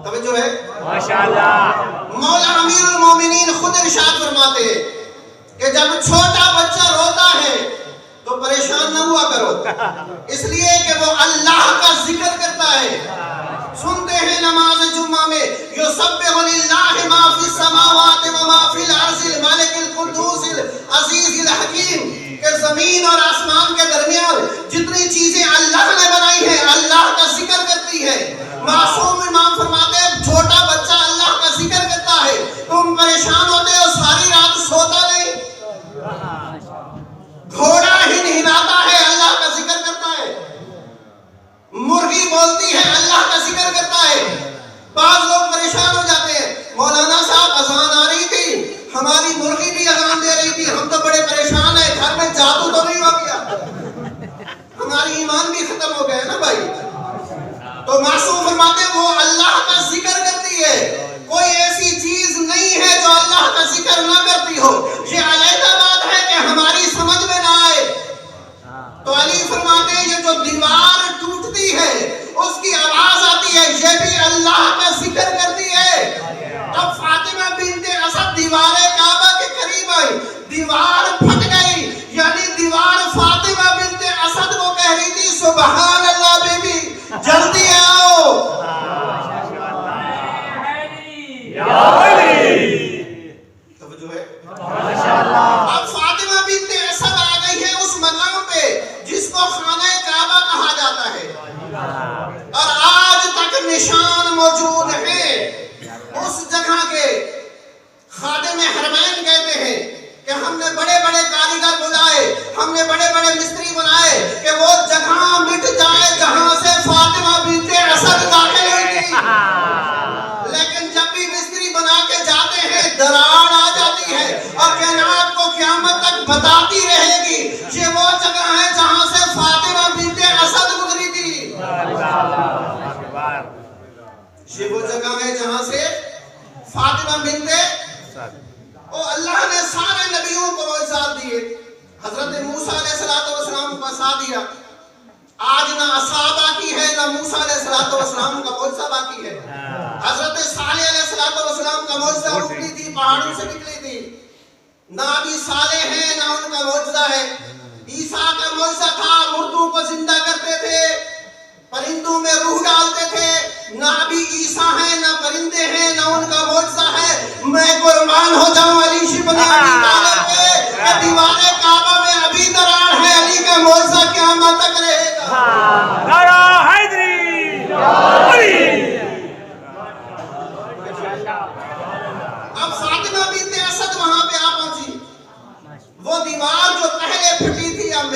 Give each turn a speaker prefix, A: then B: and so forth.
A: توجہ ہے
B: ماشاءاللہ.
A: مولا امیر المومنین خود ارشاد فرماتے ہیں کہ جب چھوٹا بچہ روتا ہے تو پریشان نہ ہوا کرو، اس لیے کہ وہ اللہ کا ذکر کرتا ہے. سنتے ہیں نماز جمعہ میں یسبح للہ ما فی السماوات و ما فی الارض الملک القدوس العزیز الحکیم، کہ زمین اور آسمان کے درمیان جتنی چیزیں اللہ نے بنائی ہیں اللہ کا ذکر کرتی ہے. معصوم امام فرماتے ہیں چھوٹا بچہ اللہ کا ذکر کرتا ہے، تم پریشان ہوتے ہو ساری رات سوتا نہیں. گھوڑا ہنہناتا ہے اللہ کا ذکر کرتا ہے، مرغی بولتی ہے اللہ کا ذکر کرتا ہے. بعض لوگ پریشان ہو جاتے ہیں، مولانا صاحب اذان آ رہی تھی، ہماری مرغی بھی اذان دے رہی تھی، ہم تو بڑے پریشان ہیں، گھر میں جادو تو نہیں ہو گیا؟ ہماری ایمان بھی ختم ہو گئے نا بھائی. تو معصوم فرماتے ہیں وہ اللہ کا ذکر کرتی ہے، کوئی ایسی چیز نہیں ہے جو اللہ کا ذکر نہ کرتی ہو. یہ علیحدہ بات ہے کہ ہماری سمجھ میں نہ آئے. تو علی فرماتے ہیں یہ جو دیوار ٹوٹتی ہے اس کی آواز آتی ہے، یہ بھی اللہ کا ذکر کرتی ہے. اب فاطمہ بنت اسد دیوار کعبہ کے قریب آئی، دیوار پھٹ گئی، یعنی دیوار فاطمہ بنت اسد کو کہہ رہی تھی سبحان اللہ بیبی جلدی آؤ. توجہ ہے. اب فاطمہ بنت اسد آ گئی ہے اس مقام پہ جس کو خانہ کعبہ کہا جاتا ہے، اور آج تک نشان موجود ہیں اس جگہ کے. خادم حرمین کہتے ہیں کہ ہم نے بڑے بڑے کاریگر بلائے، ہم نے بڑے بڑے مستری بنائے کہ وہ جگہ مٹ جائے جہاں سے فاطمہ بنت اسد داخل ہوئی تھی، لیکن جب بھی مستری بنا کے جاتے ہیں دراڑ آ جاتی ہے اور کائنات کو قیامت تک بتاتی رہے گی یہ وہ جگہ ہے جہاں سے فاطمہ بنت اسد گزری تھی. یہ وہ جگہ ہے جہاں سے فاطمہ بنت اللہ نے سارے نبیوں کو معجزات دیے. حضرت موسیٰ علیہ السلام کو عصا دیا، آج نہ عصا باقی ہے نہ موسیٰ علیہ السلام کا معجزہ باقی ہے. حضرت صالح علیہ السلام کا معجزہ اٹھتی تھی، پہاڑوں سے نکلی تھی، نہ ابھی صالح ہیں نہ ان کا معجزہ ہے. عیسیٰ کا معجزہ تھا، مردوں کو زندہ کرتے تھے، پرندوں میں روح ڈالتے تھے، نہ ابھی عیسیٰ ہیں نہ پرندے ہیں نہ ان کا معجزہ ہے. میں قربان ہو جاؤں علی شبن ابی طالب پہ کہ دیوار کعبہ میں ابھی دراڑ ہے، علی کا معجزہ قیامت تک رہے گا.
B: نعرہ حیدری.
A: اب فاطمہ بنت اسد وہاں پہ آ پہنچی، وہ دیوار جو پہلے پھٹی تھی اب